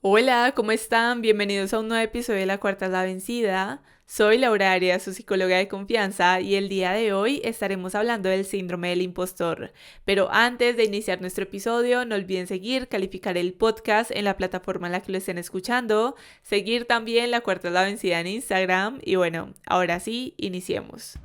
Hola, ¿cómo están? Bienvenidos a un nuevo episodio de La Cuarta es la Vencida. Soy Laura Arias, su psicóloga de confianza, y el día de hoy estaremos hablando del síndrome del impostor. Pero antes de iniciar nuestro episodio, no olviden seguir, calificar el podcast en la plataforma en la que lo estén escuchando, seguir también La Cuarta es la Vencida en Instagram, y bueno, ahora sí, iniciemos.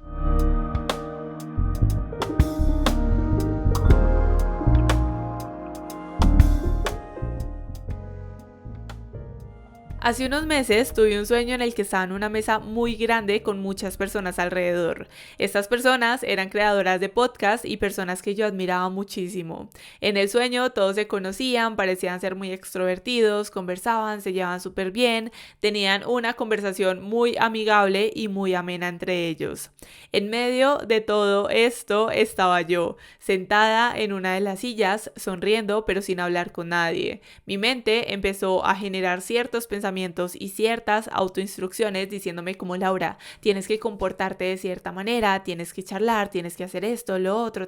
Hace unos meses tuve un sueño en el que estaba en una mesa muy grande con muchas personas alrededor. Estas personas eran creadoras de podcast y personas que yo admiraba muchísimo. En el sueño todos se conocían, parecían ser muy extrovertidos, conversaban, se llevaban súper bien, tenían una conversación muy amigable y muy amena entre ellos. En medio de todo esto estaba yo, sentada en una de las sillas, sonriendo pero sin hablar con nadie. Mi mente empezó a generar ciertos pensamientos y ciertas autoinstrucciones diciéndome como Laura, tienes que comportarte de cierta manera, tienes que charlar, tienes que hacer esto, lo otro,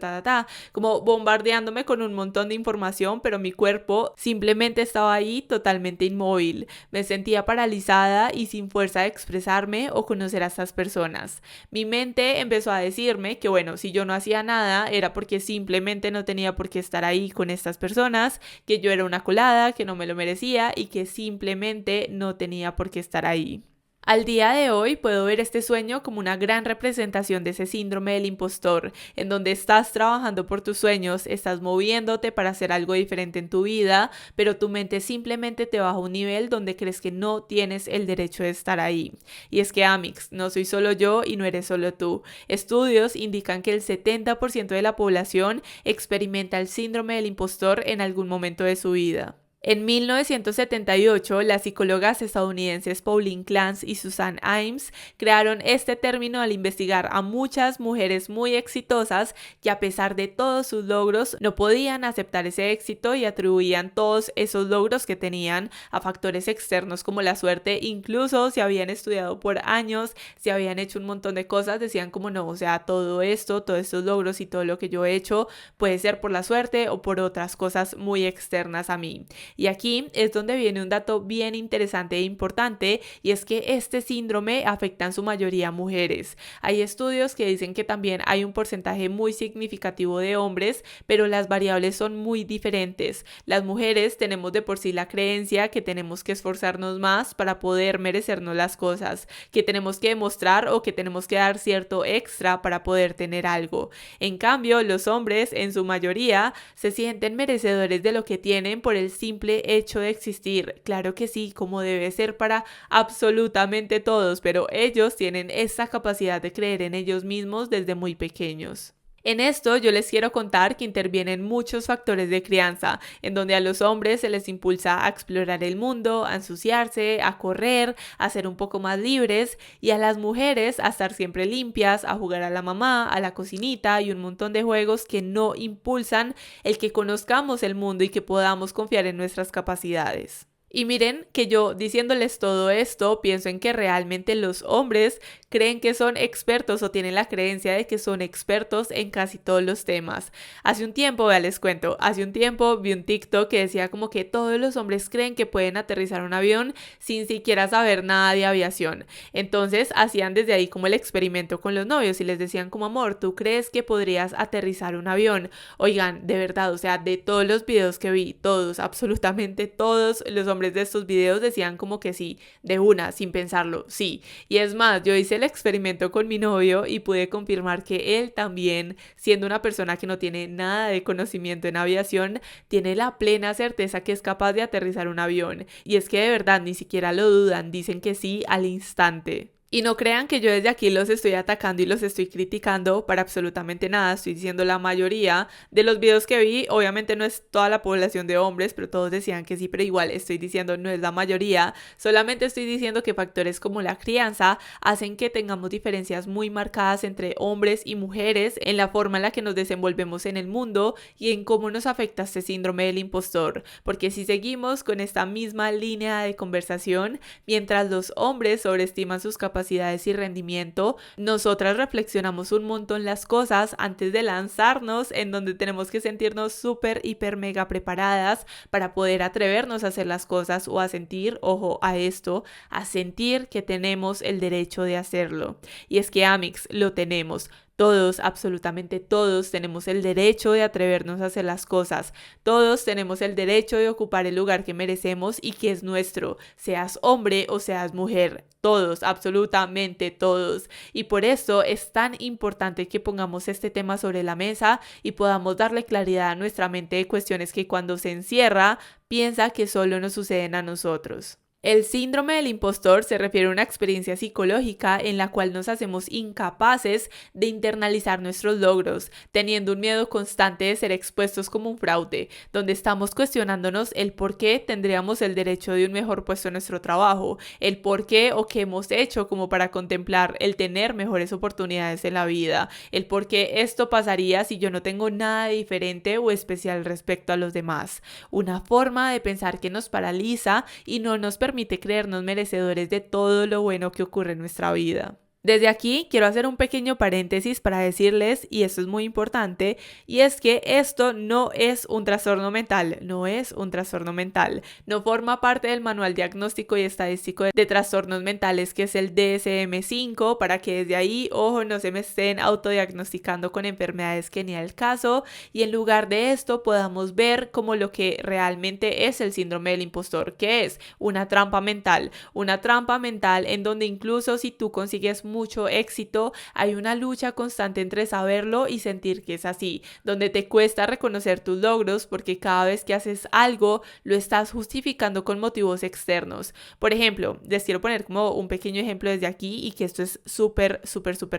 como bombardeándome con un montón de información, pero mi cuerpo simplemente estaba ahí totalmente inmóvil. Me sentía paralizada y sin fuerza de expresarme o conocer a estas personas. Mi mente empezó a decirme que bueno, si yo no hacía nada era porque simplemente no tenía por qué estar ahí con estas personas, que yo era una colada, que no me lo merecía y que simplemente no tenía por qué estar ahí. Al día de hoy puedo ver este sueño como una gran representación de ese síndrome del impostor, en donde estás trabajando por tus sueños, estás moviéndote para hacer algo diferente en tu vida, pero tu mente simplemente te baja a un nivel donde crees que no tienes el derecho de estar ahí. Y es que, Amix, no soy solo yo y no eres solo tú. Estudios indican que el 70% de la población experimenta el síndrome del impostor en algún momento de su vida. En 1978, las psicólogas estadounidenses Pauline Clance y Suzanne Imes crearon este término al investigar a muchas mujeres muy exitosas que a pesar de todos sus logros no podían aceptar ese éxito y atribuían todos esos logros que tenían a factores externos como la suerte, incluso si habían estudiado por años, si habían hecho un montón de cosas, decían como no, o sea, todo esto, todos estos logros y todo lo que yo he hecho puede ser por la suerte o por otras cosas muy externas a mí. Y aquí es donde viene un dato bien interesante e importante, y es que este síndrome afecta en su mayoría a mujeres. Hay estudios que dicen que también hay un porcentaje muy significativo de hombres, pero las variables son muy diferentes. Las mujeres tenemos de por sí la creencia que tenemos que esforzarnos más para poder merecernos las cosas, que tenemos que demostrar o que tenemos que dar cierto extra para poder tener algo. En cambio, los hombres en su mayoría se sienten merecedores de lo que tienen por el simple hecho de existir. Claro que sí, como debe ser para absolutamente todos, pero ellos tienen esa capacidad de creer en ellos mismos desde muy pequeños. En esto yo les quiero contar que intervienen muchos factores de crianza, en donde a los hombres se les impulsa a explorar el mundo, a ensuciarse, a correr, a ser un poco más libres, y a las mujeres a estar siempre limpias, a jugar a la mamá, a la cocinita y un montón de juegos que no impulsan el que conozcamos el mundo y que podamos confiar en nuestras capacidades. Y miren que yo diciéndoles todo esto, pienso en que realmente los hombres creen que son expertos o tienen la creencia de que son expertos en casi todos los temas. Hace un tiempo, ya les cuento, hace un tiempo vi un TikTok que decía como que todos los hombres creen que pueden aterrizar un avión sin siquiera saber nada de aviación. Entonces hacían desde ahí como el experimento con los novios y les decían como amor, ¿tú crees que podrías aterrizar un avión? Oigan, de verdad, o sea, de todos los videos que vi, todos, absolutamente todos los hombres de estos videos decían como que sí, de una, sin pensarlo, sí. Y es más, yo hice el experimento con mi novio y pude confirmar que él también, siendo una persona que no tiene nada de conocimiento en aviación, tiene la plena certeza que es capaz de aterrizar un avión. Y es que de verdad ni siquiera lo dudan, dicen que sí al instante. Y no crean que yo desde aquí los estoy atacando y los estoy criticando para absolutamente nada. Estoy diciendo la mayoría de los videos que vi, obviamente no es toda la población de hombres, pero todos decían que sí, pero igual estoy diciendo no es la mayoría. Solamente estoy diciendo que factores como la crianza hacen que tengamos diferencias muy marcadas entre hombres y mujeres en la forma en la que nos desenvolvemos en el mundo y en cómo nos afecta este síndrome del impostor. Porque si seguimos con esta misma línea de conversación, mientras los hombres sobreestiman sus capacidades capacidades y rendimiento, nosotras reflexionamos un montón las cosas antes de lanzarnos, en donde tenemos que sentirnos súper, hiper, mega preparadas para poder atrevernos a hacer las cosas o a sentir, ojo a esto, a sentir que tenemos el derecho de hacerlo. Y es que Amix, lo tenemos. Todos, absolutamente todos, tenemos el derecho de atrevernos a hacer las cosas. Todos tenemos el derecho de ocupar el lugar que merecemos y que es nuestro, seas hombre o seas mujer. Todos, absolutamente todos. Y por eso es tan importante que pongamos este tema sobre la mesa y podamos darle claridad a nuestra mente de cuestiones que cuando se encierra, piensa que solo nos suceden a nosotros. El síndrome del impostor se refiere a una experiencia psicológica en la cual nos hacemos incapaces de internalizar nuestros logros, teniendo un miedo constante de ser expuestos como un fraude, donde estamos cuestionándonos el por qué tendríamos el derecho de un mejor puesto en nuestro trabajo, el por qué o qué hemos hecho como para contemplar el tener mejores oportunidades en la vida, el por qué esto pasaría si yo no tengo nada diferente o especial respecto a los demás. Una forma de pensar que nos paraliza y no nos permite creernos merecedores de todo lo bueno que ocurre en nuestra vida. Desde aquí quiero hacer un pequeño paréntesis para decirles, y esto es muy importante, y es que esto no es un trastorno mental, no es un trastorno mental, no forma parte del manual diagnóstico y estadístico de trastornos mentales que es el DSM-5, para que desde ahí, ojo, no se me estén autodiagnosticando con enfermedades que ni al caso, y en lugar de esto podamos ver como lo que realmente es el síndrome del impostor, que es una trampa mental en donde incluso si tú consigues mucho éxito, hay una lucha constante entre saberlo y sentir que es así, donde te cuesta reconocer tus logros porque cada vez que haces algo lo estás justificando con motivos externos. Por ejemplo, les quiero poner como un pequeño ejemplo desde aquí y que esto es súper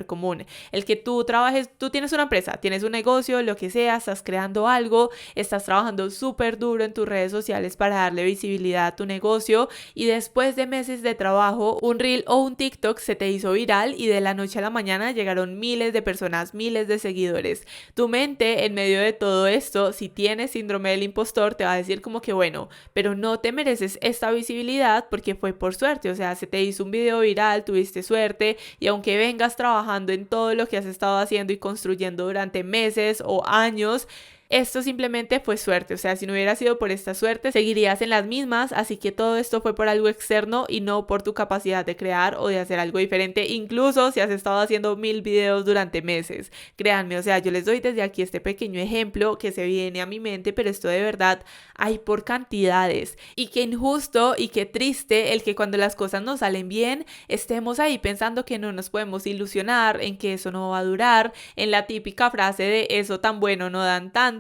común. El que tú trabajes, tú tienes una empresa, tienes un negocio, lo que sea, estás creando algo, estás trabajando súper duro en tus redes sociales para darle visibilidad a tu negocio y después de meses de trabajo, un reel o un TikTok se te hizo viral y de la noche a la mañana llegaron miles de personas, miles de seguidores. Tu mente en medio de todo esto, si tienes síndrome del impostor, te va a decir como que bueno, pero no te mereces esta visibilidad porque fue por suerte, o sea, se te hizo un video viral, tuviste suerte y aunque vengas trabajando en todo lo que has estado haciendo y construyendo durante meses o años, esto simplemente fue suerte, o sea, si no hubiera sido por esta suerte, seguirías en las mismas, así que todo esto fue por algo externo y no por tu capacidad de crear o de hacer algo diferente, incluso si has estado haciendo 1000 videos durante meses. Créanme, o sea, yo les doy desde aquí este pequeño ejemplo que se viene a mi mente, pero esto de verdad hay por cantidades. Y qué injusto y qué triste el que cuando las cosas no salen bien, estemos ahí pensando que no nos podemos ilusionar, en que eso no va a durar, en la típica frase de eso tan bueno no dan tanto,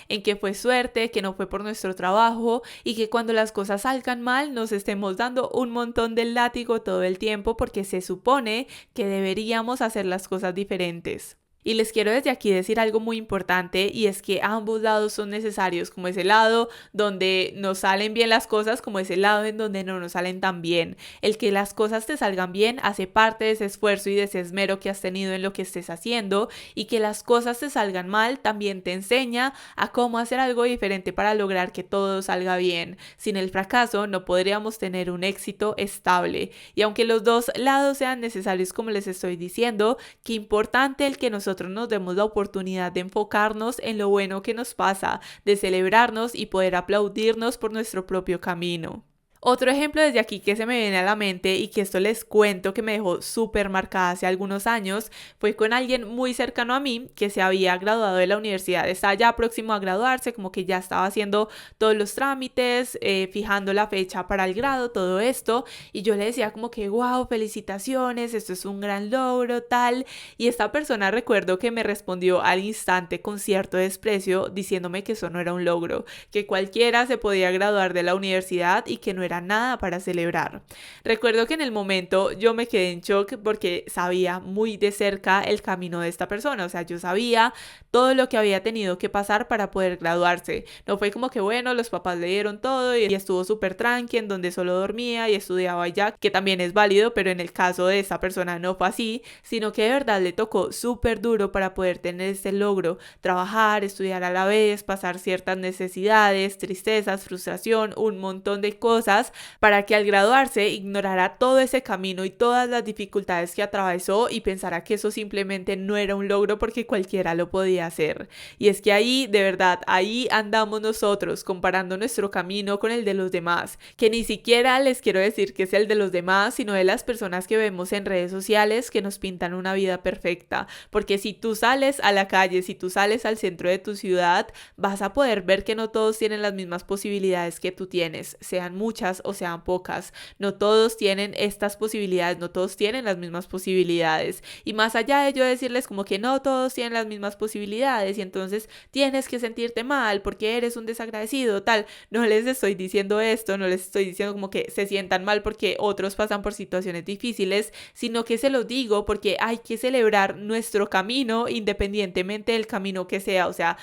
en que fue suerte, que no fue por nuestro trabajo y que cuando las cosas salgan mal nos estemos dando un montón del látigo todo el tiempo porque se supone que deberíamos hacer las cosas diferentes. Y les quiero desde aquí decir algo muy importante y es que ambos lados son necesarios, como ese lado donde nos salen bien las cosas, como ese lado en donde no nos salen tan bien. El que las cosas te salgan bien hace parte de ese esfuerzo y de ese esmero que has tenido en lo que estés haciendo y que las cosas te salgan mal también te enseña a cómo hacer algo diferente para lograr que todo salga bien. Sin el fracaso no podríamos tener un éxito estable. Y aunque los dos lados sean necesarios como les estoy diciendo, qué importante el que nosotros nos demos la oportunidad de enfocarnos en lo bueno que nos pasa, de celebrarnos y poder aplaudirnos por nuestro propio camino. Otro ejemplo desde aquí que se me viene a la mente y que esto les cuento que me dejó súper marcada hace algunos años fue con alguien muy cercano a mí que se había graduado de la universidad, estaba ya próximo a graduarse, como que ya estaba haciendo todos los trámites, fijando la fecha para el grado, todo esto, y yo le decía como que wow, felicitaciones, esto es un gran logro, tal, y esta persona recuerdo que me respondió al instante con cierto desprecio diciéndome que eso no era un logro, que cualquiera se podía graduar de la universidad y que no era nada para celebrar. Recuerdo que en el momento yo me quedé en shock porque sabía muy de cerca el camino de esta persona, o sea, yo sabía todo lo que había tenido que pasar para poder graduarse. No fue como que bueno, los papás le dieron todo y estuvo súper tranqui en donde solo dormía y estudiaba ya, que también es válido, pero en el caso de esta persona no fue así, sino que de verdad le tocó súper duro para poder tener este logro, trabajar, estudiar a la vez, pasar ciertas necesidades, tristezas, frustración, un montón de cosas cosas para que al graduarse ignorara todo ese camino y todas las dificultades que atravesó y pensara que eso simplemente no era un logro porque cualquiera lo podía hacer. Y es que ahí, de verdad, ahí andamos nosotros comparando nuestro camino con el de los demás, que ni siquiera les quiero decir que es el de los demás, sino de las personas que vemos en redes sociales que nos pintan una vida perfecta, porque si tú sales a la calle, si tú sales al centro de tu ciudad, vas a poder ver que no todos tienen las mismas posibilidades que tú tienes, sean muchas o sean pocas. No todos tienen estas posibilidades, no todos tienen las mismas posibilidades. Y más allá de yo decirles como que no todos tienen las mismas posibilidades y entonces tienes que sentirte mal porque eres un desagradecido, tal, no les estoy diciendo esto, no les estoy diciendo como que se sientan mal porque otros pasan por situaciones difíciles, sino que se los digo porque hay que celebrar nuestro camino independientemente del camino que sea, o sea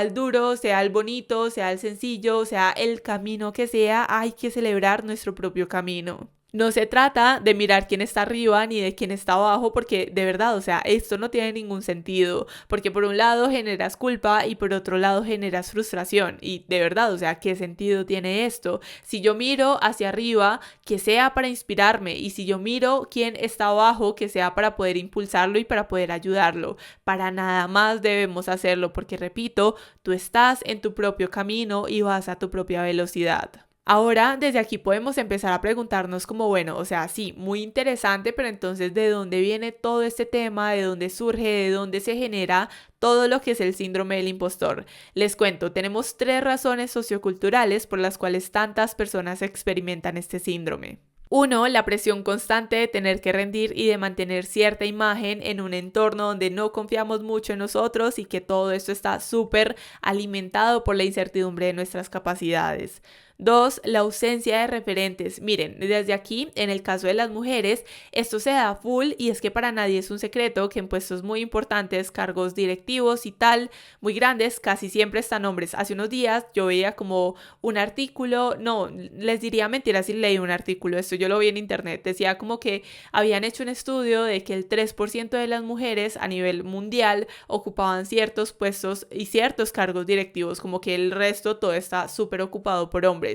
el duro, sea el bonito, sea el sencillo, sea el camino que sea, hay que celebrar nuestro propio camino. No se trata de mirar quién está arriba ni de quién está abajo porque de verdad, o sea, esto no tiene ningún sentido, porque por un lado generas culpa y por otro lado generas frustración y de verdad, o sea, ¿qué sentido tiene esto? Si yo miro hacia arriba, que sea para inspirarme y si yo miro quién está abajo, que sea para poder impulsarlo y para poder ayudarlo. Para nada más debemos hacerlo porque repito, tú estás en tu propio camino y vas a tu propia velocidad. Ahora, desde aquí podemos empezar a preguntarnos como, bueno, o sea, sí, muy interesante, pero entonces, ¿de dónde viene todo este tema? ¿De dónde surge? ¿De dónde se genera todo lo que es el síndrome del impostor? Les cuento, tenemos 3 razones socioculturales por las cuales tantas personas experimentan este síndrome. 1. La presión constante de tener que rendir y de mantener cierta imagen en un entorno donde no confiamos mucho en nosotros y que todo esto está súper alimentado por la incertidumbre de nuestras capacidades. 2. La ausencia de referentes. Miren, desde aquí, en el caso de las mujeres, esto se da full y es que para nadie es un secreto que en puestos muy importantes, cargos directivos y tal, muy grandes, casi siempre están hombres. Hace unos días yo veía como un artículo, no, les diría mentiras si leí un artículo, esto yo lo vi en internet, decía como que habían hecho un estudio de que el 3% de las mujeres a nivel mundial ocupaban ciertos puestos y ciertos cargos directivos, como que el resto todo está súper ocupado por hombres.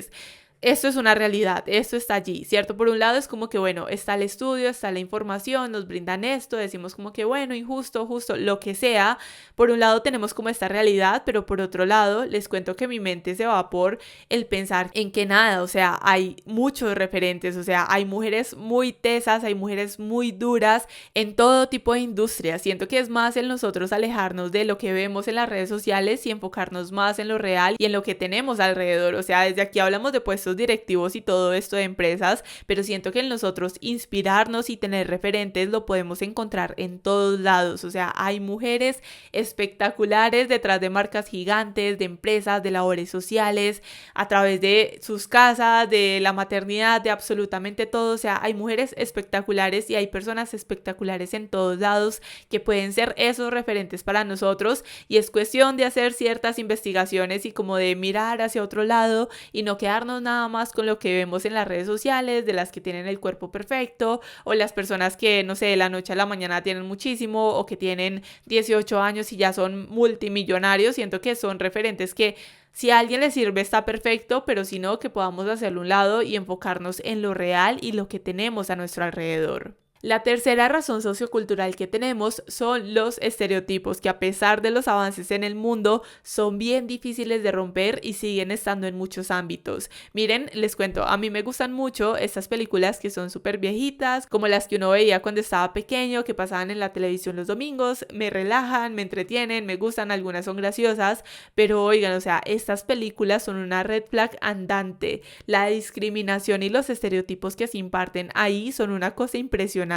Esto es una realidad, esto está allí, ¿cierto? Por un lado es como que, bueno, está el estudio, está la información, nos brindan esto, decimos como que, bueno, injusto, justo, lo que sea. Por un lado tenemos como esta realidad, pero por otro lado les cuento que mi mente se va por el pensar en que nada, o sea, hay muchos referentes, o sea, hay mujeres muy tesas, hay mujeres muy duras en todo tipo de industrias. Siento que es más en nosotros alejarnos de lo que vemos en las redes sociales y enfocarnos más en lo real y en lo que tenemos alrededor. O sea, desde aquí hablamos de puestos directivos y todo esto de empresas, pero siento que en nosotros inspirarnos y tener referentes lo podemos encontrar en todos lados. O sea, hay mujeres espectaculares detrás de marcas gigantes, de empresas, de labores sociales, a través de sus casas, de la maternidad, de absolutamente todo. O sea, hay mujeres espectaculares y hay personas espectaculares en todos lados que pueden ser esos referentes para nosotros y es cuestión de hacer ciertas investigaciones y como de mirar hacia otro lado y no quedarnos nada más con lo que vemos en las redes sociales de las que tienen el cuerpo perfecto o las personas que, no sé, de la noche a la mañana tienen muchísimo o que tienen 18 años y ya son multimillonarios. Siento que son referentes que si a alguien le sirve está perfecto, pero si no, que podamos hacerlo a un lado y enfocarnos en lo real y lo que tenemos a nuestro alrededor. La tercera razón sociocultural que tenemos son los estereotipos que a pesar de los avances en el mundo son bien difíciles de romper y siguen estando en muchos ámbitos. Miren, les cuento, a mí me gustan mucho estas películas que son súper viejitas, como las que uno veía cuando estaba pequeño, que pasaban en la televisión los domingos, me relajan, me entretienen, me gustan, algunas son graciosas, pero oigan, o sea, estas películas son una red flag andante. La discriminación y los estereotipos que se imparten ahí son una cosa impresionante.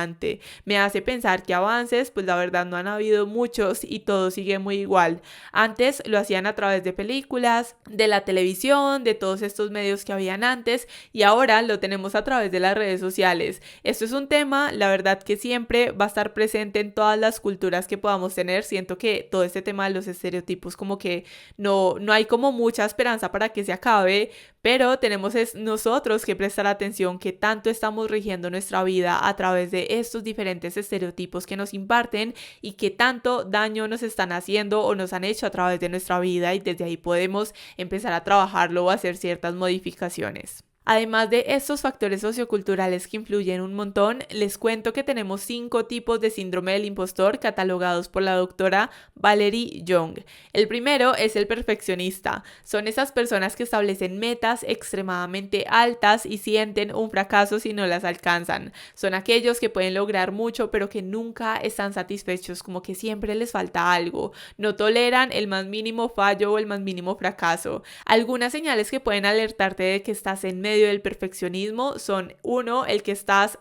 Me hace pensar que avances, pues la verdad no han habido muchos y todo sigue muy igual. Antes lo hacían a través de películas, de la televisión, de todos estos medios que habían antes y ahora lo tenemos a través de las redes sociales. Esto es un tema, la verdad que siempre va a estar presente en todas las culturas que podamos tener. Siento que todo este tema de los estereotipos como que no hay como mucha esperanza para que se acabe, pero tenemos nosotros que prestar atención que tanto estamos rigiendo nuestra vida a través de estos diferentes estereotipos que nos imparten y que tanto daño nos están haciendo o nos han hecho a través de nuestra vida y desde ahí podemos empezar a trabajarlo o hacer ciertas modificaciones. Además de estos factores socioculturales que influyen un montón, les cuento que tenemos 5 tipos de síndrome del impostor catalogados por la doctora Valerie Young. El primero es el perfeccionista. Son esas personas que establecen metas extremadamente altas y sienten un fracaso si no las alcanzan. Son aquellos que pueden lograr mucho pero que nunca están satisfechos, como que siempre les falta algo. No toleran el más mínimo fallo o el más mínimo fracaso. Algunas señales que pueden alertarte de que estás en medio del perfeccionismo son: 1, el que estás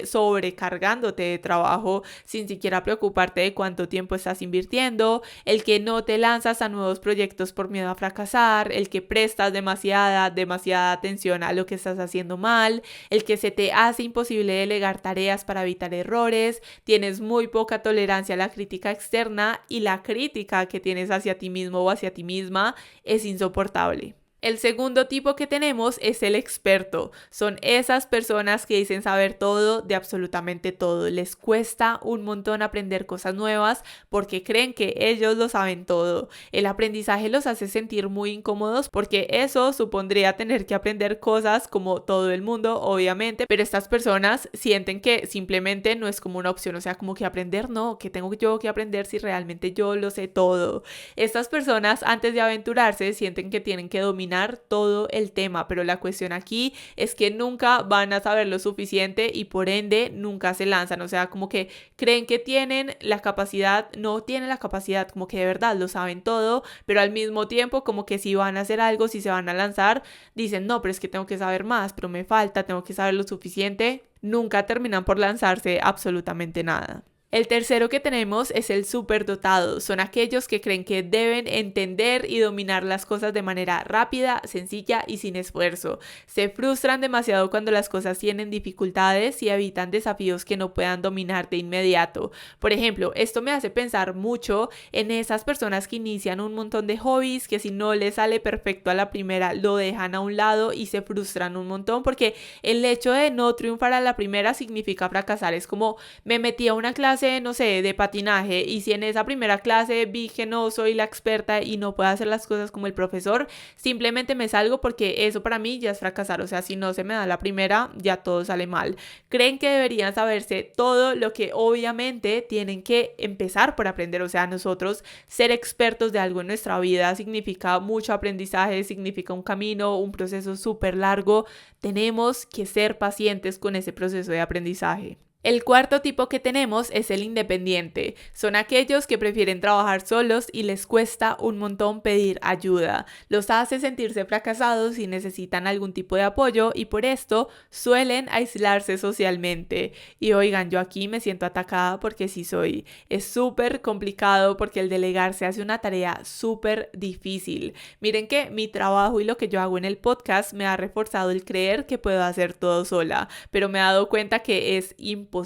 sobrecargándote de trabajo sin siquiera preocuparte de cuánto tiempo estás invirtiendo, el que no te lanzas a nuevos proyectos por miedo a fracasar, el que prestas demasiada atención a lo que estás haciendo mal, el que se te hace imposible delegar tareas para evitar errores, tienes muy poca tolerancia a la crítica externa y la crítica que tienes hacia ti mismo o hacia ti misma es insoportable. El segundo tipo que tenemos es el experto. Son esas personas que dicen saber todo de absolutamente todo. Les cuesta un montón aprender cosas nuevas porque creen que ellos lo saben todo. El aprendizaje los hace sentir muy incómodos porque eso supondría tener que aprender cosas como todo el mundo, obviamente, pero estas personas sienten que simplemente no es como una opción, o sea, como que aprender no, que tengo yo que aprender si realmente yo lo sé todo. Estas personas, antes de aventurarse, sienten que tienen que dominar todo el tema, pero la cuestión aquí es que nunca van a saber lo suficiente y por ende nunca se lanzan, o sea, como que creen que tienen la capacidad, no tienen la capacidad, como que de verdad lo saben todo, pero al mismo tiempo como que si van a hacer algo, si se van a lanzar, dicen no, pero es que tengo que saber más, pero me falta, tengo que saber lo suficiente, nunca terminan por lanzarse absolutamente nada. El tercero que tenemos es el superdotado. Son aquellos que creen que deben entender y dominar las cosas de manera rápida, sencilla y sin esfuerzo. Se frustran demasiado cuando las cosas tienen dificultades y evitan desafíos que no puedan dominar de inmediato. Por ejemplo, esto me hace pensar mucho en esas personas que inician un montón de hobbies que si no les sale perfecto a la primera lo dejan a un lado y se frustran un montón porque el hecho de no triunfar a la primera significa fracasar. Es como me metí a una clase, no sé, de patinaje y si en esa primera clase vi que no soy la experta y no puedo hacer las cosas como el profesor, simplemente me salgo porque eso para mí ya es fracasar, o sea, si no se me da la primera, ya todo sale mal. Creen que deberían saberse todo lo que obviamente tienen que empezar por aprender, o sea, nosotros ser expertos de algo en nuestra vida significa mucho aprendizaje, significa un camino, un proceso súper largo, tenemos que ser pacientes con ese proceso de aprendizaje. El cuarto tipo que tenemos es el independiente. Son aquellos que prefieren trabajar solos y les cuesta un montón pedir ayuda. Los hace sentirse fracasados y necesitan algún tipo de apoyo y por esto suelen aislarse socialmente. Y oigan, yo aquí me siento atacada porque sí soy. Es súper complicado porque el delegar se hace una tarea súper difícil. Miren que mi trabajo y lo que yo hago en el podcast me ha reforzado el creer que puedo hacer todo sola, pero me he dado cuenta que es imposible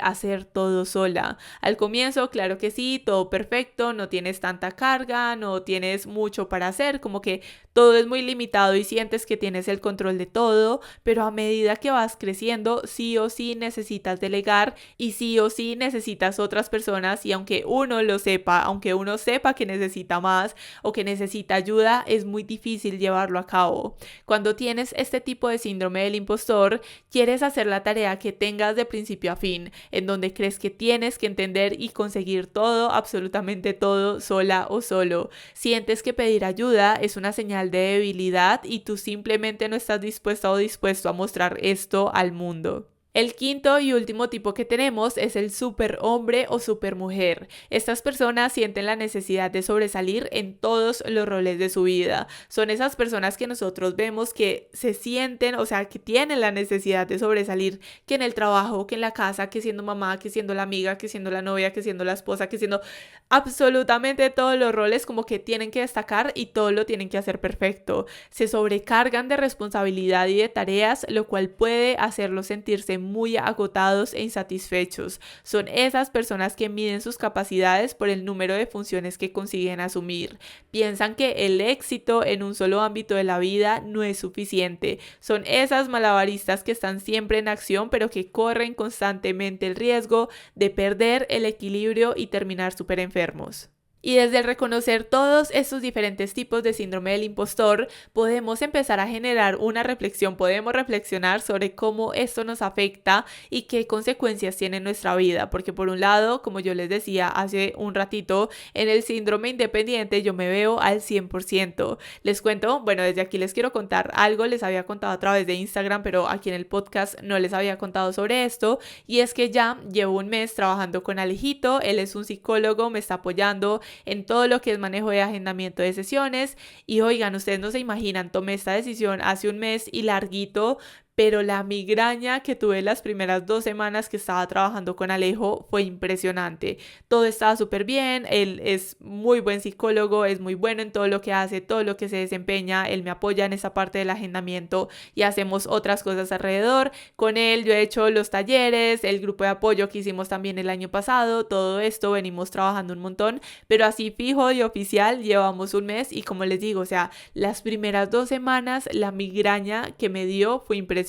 hacer todo sola. Al comienzo, claro que sí, todo perfecto, no tienes tanta carga, no tienes mucho para hacer, como que todo es muy limitado y sientes que tienes el control de todo, pero a medida que vas creciendo, sí o sí necesitas delegar y sí o sí necesitas otras personas y aunque uno lo sepa, aunque uno sepa que necesita más o que necesita ayuda, es muy difícil llevarlo a cabo. Cuando tienes este tipo de síndrome del impostor, quieres hacer la tarea que tengas de principio a fin, en donde crees que tienes que entender y conseguir todo, absolutamente todo, sola o solo. Sientes que pedir ayuda es una señal de debilidad y tú simplemente no estás dispuesta o dispuesto a mostrar esto al mundo. El quinto y último tipo que tenemos es el superhombre o supermujer. Estas personas sienten la necesidad de sobresalir en todos los roles de su vida. Son esas personas que nosotros vemos que se sienten, o sea, que tienen la necesidad de sobresalir, que en el trabajo, que en la casa, que siendo mamá, que siendo la amiga, que siendo la novia, que siendo la esposa, que siendo absolutamente todos los roles, como que tienen que destacar y todo lo tienen que hacer perfecto. Se sobrecargan de responsabilidad y de tareas, lo cual puede hacerlos sentirse muy agotados e insatisfechos. Son esas personas que miden sus capacidades por el número de funciones que consiguen asumir. Piensan que el éxito en un solo ámbito de la vida no es suficiente. Son esas malabaristas que están siempre en acción, pero que corren constantemente el riesgo de perder el equilibrio y terminar súper enfermos. Y desde el reconocer todos estos diferentes tipos de síndrome del impostor, podemos empezar a generar una reflexión, podemos reflexionar sobre cómo esto nos afecta y qué consecuencias tiene en nuestra vida. Porque por un lado, como yo les decía hace un ratito, en el síndrome independiente yo me veo al 100%. Les cuento, bueno, desde aquí les quiero contar algo, les había contado a través de Instagram, pero aquí en el podcast no les había contado sobre esto, y es que ya llevo un mes trabajando con Alejito. Él es un psicólogo, me está apoyando en todo lo que es manejo de agendamiento de sesiones. Y oigan, ustedes no se imaginan, tomé esta decisión hace un mes y larguito, pero la migraña que tuve las primeras 2 semanas que estaba trabajando con Alejo fue impresionante. Todo estaba súper bien, él es muy buen psicólogo, es muy bueno en todo lo que hace, todo lo que se desempeña, él me apoya en esa parte del agendamiento y hacemos otras cosas alrededor. Con él yo he hecho los talleres, el grupo de apoyo que hicimos también el año pasado, todo esto venimos trabajando un montón, pero así fijo y oficial llevamos un mes y como les digo, o sea, las primeras 2 semanas la migraña que me dio fue impresionante.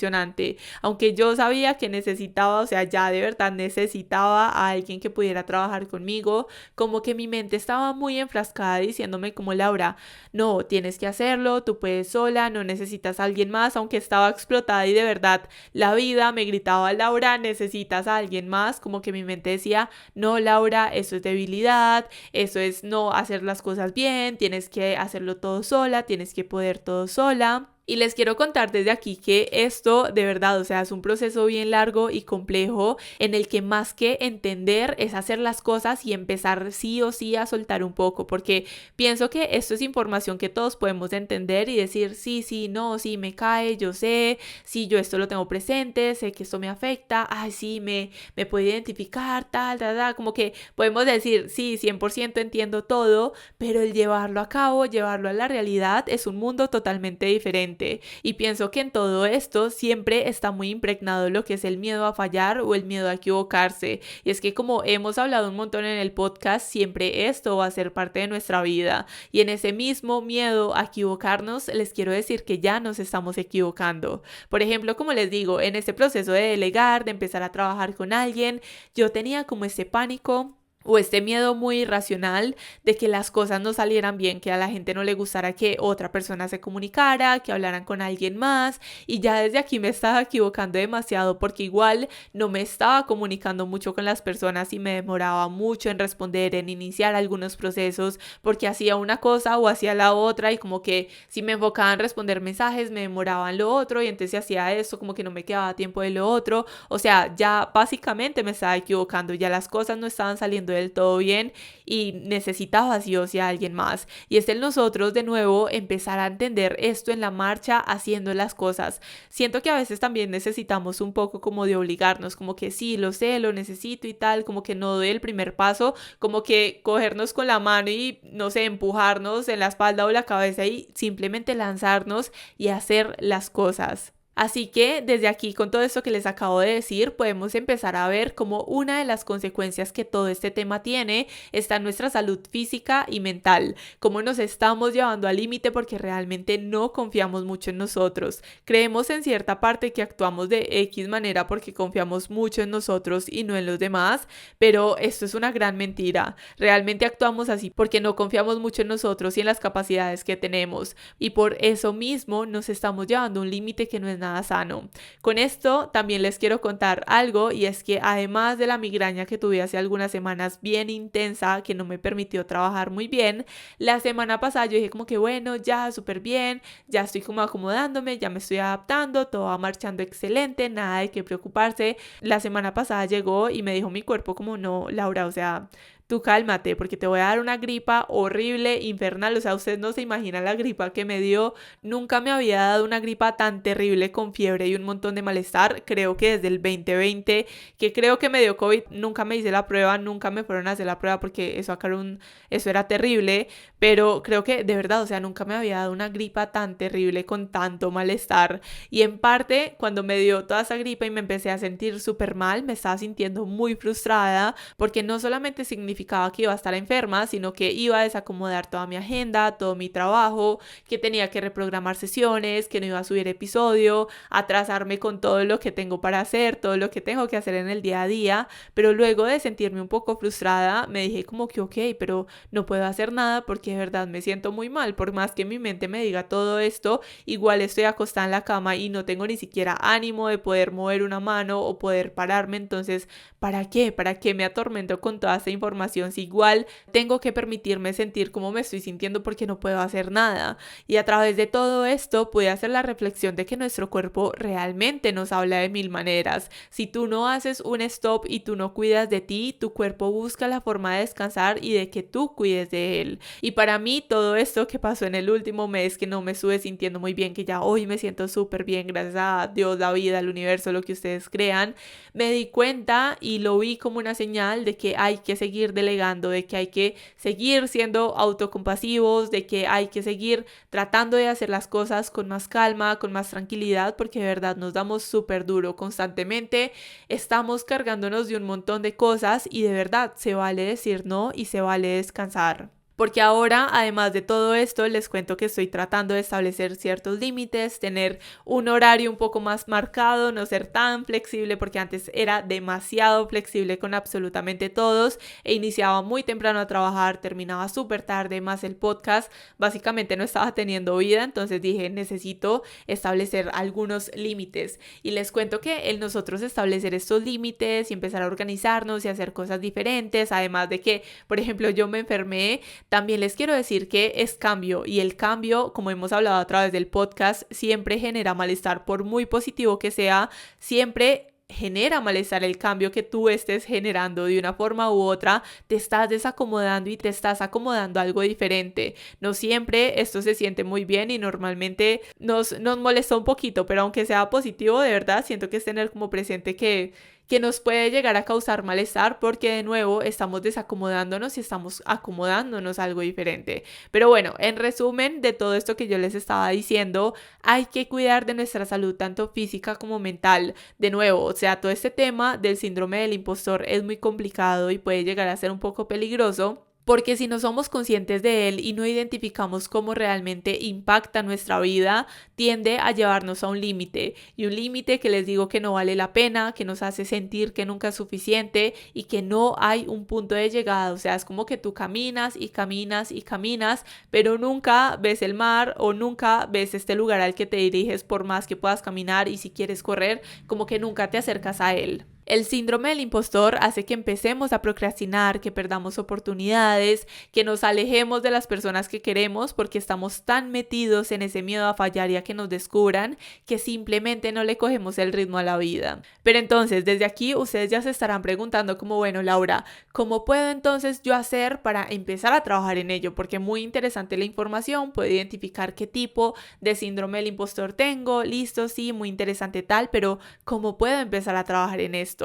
Aunque yo sabía que necesitaba, o sea, ya de verdad necesitaba a alguien que pudiera trabajar conmigo, como que mi mente estaba muy enfrascada diciéndome como Laura, no, tienes que hacerlo, tú puedes sola, no necesitas a alguien más, aunque estaba explotada y de verdad la vida me gritaba, Laura, necesitas a alguien más, como que mi mente decía, no, Laura, eso es debilidad, eso es no hacer las cosas bien, tienes que hacerlo todo sola, tienes que poder todo sola. Y les quiero contar desde aquí que esto de verdad, o sea, es un proceso bien largo y complejo en el que más que entender es hacer las cosas y empezar sí o sí a soltar un poco, porque pienso que esto es información que todos podemos entender y decir sí, sí, no, sí, me cae, yo sé, sí, yo esto lo tengo presente, sé que esto me afecta, ay, sí, me puedo identificar, tal, como que podemos decir sí, 100% entiendo todo, pero el llevarlo a cabo, llevarlo a la realidad es un mundo totalmente diferente. Y pienso que en todo esto siempre está muy impregnado lo que es el miedo a fallar o el miedo a equivocarse. Y es que como hemos hablado un montón en el podcast, siempre esto va a ser parte de nuestra vida. Y en ese mismo miedo a equivocarnos, les quiero decir que ya nos estamos equivocando. Por ejemplo, como les digo, en este proceso de delegar, de empezar a trabajar con alguien, yo tenía como ese pánico o este miedo muy irracional de que las cosas no salieran bien, que a la gente no le gustara que otra persona se comunicara, que hablaran con alguien más, y ya desde aquí me estaba equivocando demasiado porque igual no me estaba comunicando mucho con las personas y me demoraba mucho en responder, en iniciar algunos procesos, porque hacía una cosa o hacía la otra y como que si me enfocaba en responder mensajes me demoraba en lo otro y entonces hacía esto, como que no me quedaba tiempo de lo otro, o sea, ya básicamente me estaba equivocando, ya las cosas no estaban saliendo del todo bien y necesitaba sí o sí a alguien más. Y es el nosotros de nuevo empezar a entender esto en la marcha haciendo las cosas. Siento que a veces también necesitamos un poco como de obligarnos, como que sí, lo sé, lo necesito y tal, como que no doy el primer paso, como que cogernos con la mano y no sé, empujarnos en la espalda o la cabeza y simplemente lanzarnos y hacer las cosas. Así que desde aquí, con todo esto que les acabo de decir, podemos empezar a ver cómo una de las consecuencias que todo este tema tiene está en nuestra salud física y mental, cómo nos estamos llevando al límite porque realmente no confiamos mucho en nosotros. Creemos en cierta parte que actuamos de X manera porque confiamos mucho en nosotros y no en los demás, pero esto es una gran mentira. Realmente actuamos así porque no confiamos mucho en nosotros y en las capacidades que tenemos, y por eso mismo nos estamos llevando a un límite que no es nada sano. Con esto también les quiero contar algo, y es que además de la migraña que tuve hace algunas semanas bien intensa que no me permitió trabajar muy bien, la semana pasada yo dije como que bueno, ya súper bien, ya estoy como acomodándome, ya me estoy adaptando, todo va marchando excelente, nada de qué preocuparse. La semana pasada llegó y me dijo mi cuerpo como no, Laura, o sea, tú cálmate porque te voy a dar una gripa horrible, infernal, o sea, ustedes no se imaginan la gripa que me dio, nunca me había dado una gripa tan terrible con fiebre y un montón de malestar, creo que desde el 2020, que creo que me dio COVID, nunca me hice la prueba, nunca me fueron a hacer la prueba porque eso era terrible, pero creo que de verdad, o sea, nunca me había dado una gripa tan terrible con tanto malestar, y en parte cuando me dio toda esa gripa y me empecé a sentir súper mal, me estaba sintiendo muy frustrada porque no solamente significa significaba que iba a estar enferma, sino que iba a desacomodar toda mi agenda, todo mi trabajo, que tenía que reprogramar sesiones, que no iba a subir episodio, atrasarme con todo lo que tengo para hacer, todo lo que tengo que hacer en el día a día. Pero luego de sentirme un poco frustrada, me dije como que ok, pero no puedo hacer nada porque de verdad me siento muy mal. Por más que mi mente me diga todo esto, igual estoy acostada en la cama y no tengo ni siquiera ánimo de poder mover una mano o poder pararme. Entonces, ¿para qué? ¿Para qué me atormento con toda esta información si igual tengo que permitirme sentir como me estoy sintiendo porque no puedo hacer nada? Y a través de todo esto pude hacer la reflexión de que nuestro cuerpo realmente nos habla de mil maneras. Si tú no haces un stop y tú no cuidas de ti, tu cuerpo busca la forma de descansar y de que tú cuides de él. Y para mí todo esto que pasó en el último mes, que no me estuve sintiendo muy bien, que ya hoy me siento súper bien, gracias a Dios, la vida, el universo, lo que ustedes crean, me di cuenta y lo vi como una señal de que hay que seguir delegando, de que hay que seguir siendo autocompasivos, de que hay que seguir tratando de hacer las cosas con más calma, con más tranquilidad, porque de verdad nos damos súper duro constantemente, estamos cargándonos de un montón de cosas y de verdad se vale decir no y se vale descansar. Porque ahora, además de todo esto, les cuento que estoy tratando de establecer ciertos límites, tener un horario un poco más marcado, no ser tan flexible, porque antes era demasiado flexible con absolutamente todos e iniciaba muy temprano a trabajar, terminaba súper tarde, más el podcast, básicamente no estaba teniendo vida. Entonces dije, necesito establecer algunos límites y les cuento que el nosotros establecer estos límites y empezar a organizarnos y hacer cosas diferentes, además de que, por ejemplo, yo me enfermé. También les quiero decir que es cambio y el cambio, como hemos hablado a través del podcast, siempre genera malestar. Por muy positivo que sea, siempre genera malestar el cambio que tú estés generando de una forma u otra. Te estás desacomodando y te estás acomodando a algo diferente. No siempre esto se siente muy bien y normalmente nos molesta un poquito, pero aunque sea positivo, de verdad siento que es tener como presente que nos puede llegar a causar malestar porque de nuevo estamos desacomodándonos y estamos acomodándonos a algo diferente. Pero bueno, en resumen de todo esto que yo les estaba diciendo, hay que cuidar de nuestra salud tanto física como mental. De nuevo, o sea, todo este tema del síndrome del impostor es muy complicado y puede llegar a ser un poco peligroso. Porque si no somos conscientes de él y no identificamos cómo realmente impacta nuestra vida, tiende a llevarnos a un límite. Y un límite que les digo que no vale la pena, que nos hace sentir que nunca es suficiente y que no hay un punto de llegada. O sea, es como que tú caminas y caminas y caminas, pero nunca ves el mar o nunca ves este lugar al que te diriges por más que puedas caminar, y si quieres correr, como que nunca te acercas a él. El síndrome del impostor hace que empecemos a procrastinar, que perdamos oportunidades, que nos alejemos de las personas que queremos porque estamos tan metidos en ese miedo a fallar y a que nos descubran que simplemente no le cogemos el ritmo a la vida. Pero entonces, desde aquí ustedes ya se estarán preguntando como, bueno, Laura, ¿cómo puedo entonces yo hacer para empezar a trabajar en ello? Porque muy interesante la información, puedo identificar qué tipo de síndrome del impostor tengo, listo, sí, muy interesante tal, pero ¿cómo puedo empezar a trabajar en esto?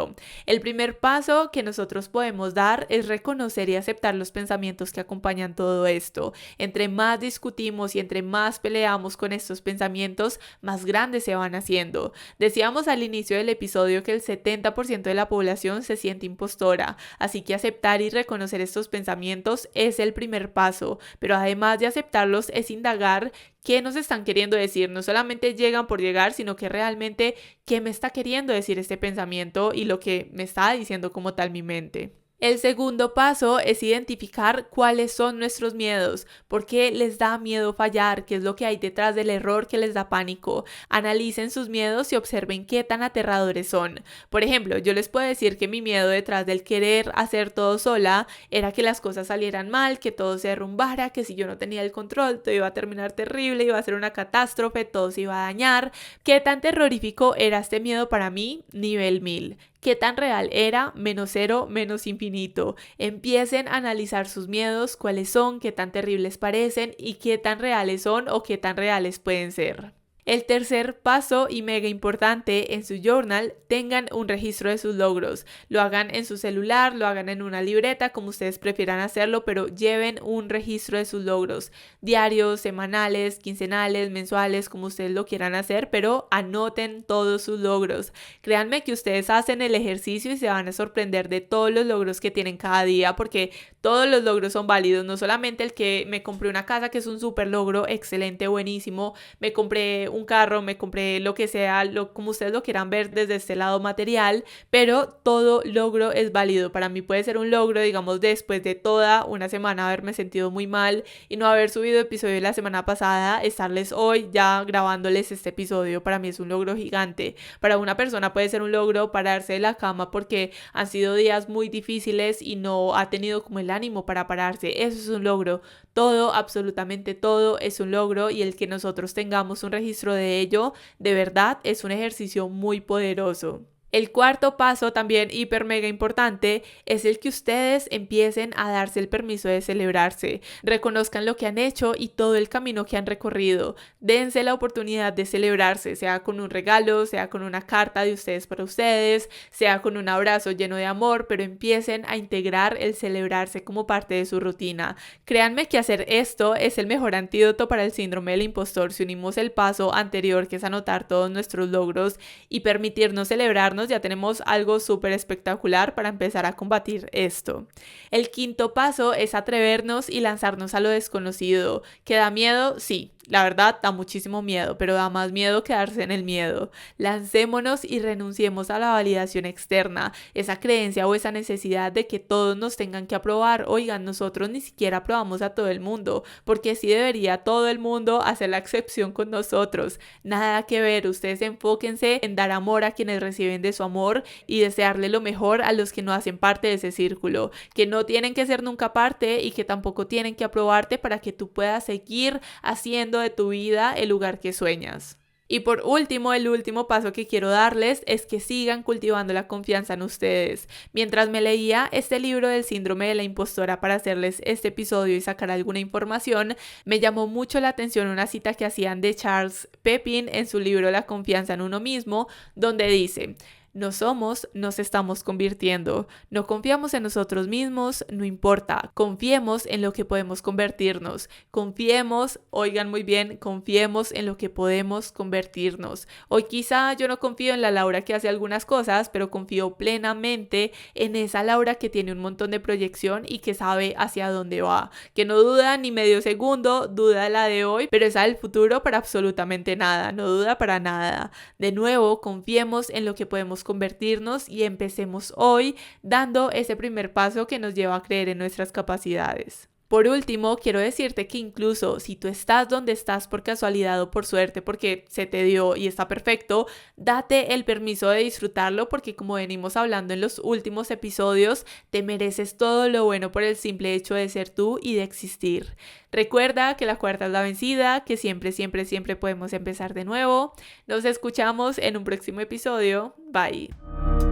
El primer paso que nosotros podemos dar es reconocer y aceptar los pensamientos que acompañan todo esto. Entre más discutimos y entre más peleamos con estos pensamientos, más grandes se van haciendo. Decíamos al inicio del episodio que el 70% de la población se siente impostora, así que aceptar y reconocer estos pensamientos es el primer paso, pero además de aceptarlos es indagar qué nos están queriendo decir. No solamente llegan por llegar, sino que realmente qué me está queriendo decir este pensamiento y lo que me está diciendo como tal mi mente. El segundo paso es identificar cuáles son nuestros miedos, por qué les da miedo fallar, qué es lo que hay detrás del error que les da pánico. Analicen sus miedos y observen qué tan aterradores son. Por ejemplo, yo les puedo decir que mi miedo detrás del querer hacer todo sola era que las cosas salieran mal, que todo se derrumbara, que si yo no tenía el control todo iba a terminar terrible, iba a ser una catástrofe, todo se iba a dañar. ¿Qué tan terrorífico era este miedo para mí? Nivel 1000. ¿Qué tan real era? -0, -infinito. Empiecen a analizar sus miedos, cuáles son, qué tan terribles parecen y qué tan reales son o qué tan reales pueden ser. El tercer paso y mega importante en su journal, tengan un registro de sus logros. Lo hagan en su celular, lo hagan en una libreta, como ustedes prefieran hacerlo, pero lleven un registro de sus logros. Diarios, semanales, quincenales, mensuales, como ustedes lo quieran hacer, pero anoten todos sus logros. Créanme que ustedes hacen el ejercicio y se van a sorprender de todos los logros que tienen cada día, porque todos los logros son válidos, no solamente el que me compré una casa, que es un súper logro, excelente, buenísimo, me compré un carro, me compré lo que sea, como ustedes lo quieran ver desde este lado material, pero todo logro es válido. Para mí puede ser un logro, digamos, después de toda una semana haberme sentido muy mal y no haber subido episodio la semana pasada, estarles hoy ya grabándoles este episodio, para mí es un logro gigante. Para una persona puede ser un logro pararse de la cama porque han sido días muy difíciles y no ha tenido como el ánimo para pararse. Eso es un logro. Todo, absolutamente todo es un logro, y el que nosotros tengamos un registro de ello, de verdad, es un ejercicio muy poderoso. El cuarto paso, también hiper mega importante, es el que ustedes empiecen a darse el permiso de celebrarse. Reconozcan lo que han hecho y todo el camino que han recorrido. Dense la oportunidad de celebrarse, sea con un regalo, sea con una carta de ustedes para ustedes, sea con un abrazo lleno de amor, pero empiecen a integrar el celebrarse como parte de su rutina. Créanme que hacer esto es el mejor antídoto para el síndrome del impostor. Si unimos el paso anterior, que es anotar todos nuestros logros, y permitirnos celebrarnos, ya tenemos algo súper espectacular para empezar a combatir esto. El quinto paso es atrevernos y lanzarnos a lo desconocido. ¿Que da miedo? Sí. La verdad, da muchísimo miedo, pero da más miedo quedarse en el miedo. Lancémonos y renunciemos a la validación externa, esa creencia o esa necesidad de que todos nos tengan que aprobar. Oigan, nosotros ni siquiera aprobamos a todo el mundo, porque sí debería todo el mundo hacer la excepción con nosotros. Nada que ver, ustedes enfóquense en dar amor a quienes reciben de su amor y desearle lo mejor a los que no hacen parte de ese círculo, que no tienen que ser nunca parte y que tampoco tienen que aprobarte para que tú puedas seguir haciendo de tu vida el lugar que sueñas. Y por último, el último paso que quiero darles es que sigan cultivando la confianza en ustedes. Mientras me leía este libro del síndrome de la impostora para hacerles este episodio y sacar alguna información, me llamó mucho la atención una cita que hacían de Charles Pepin en su libro La confianza en uno mismo, donde dice: no somos, nos estamos convirtiendo. No confiamos en nosotros mismos, no importa. Confiemos en lo que podemos convertirnos. Confiemos, oigan muy bien, confiemos en lo que podemos convertirnos. Hoy quizá yo no confío en la Laura que hace algunas cosas, pero confío plenamente en esa Laura que tiene un montón de proyección y que sabe hacia dónde va. Que no duda ni medio segundo, duda la de hoy, pero esa del futuro para absolutamente nada. No duda para nada. De nuevo, confiemos en lo que podemos convertirnos y empecemos hoy dando ese primer paso que nos lleva a creer en nuestras capacidades. Por último, quiero decirte que incluso si tú estás donde estás por casualidad o por suerte, porque se te dio y está perfecto, date el permiso de disfrutarlo, porque como venimos hablando en los últimos episodios, te mereces todo lo bueno por el simple hecho de ser tú y de existir. Recuerda que la cuarta es la vencida, que siempre, siempre, siempre podemos empezar de nuevo. Nos escuchamos en un próximo episodio. Bye.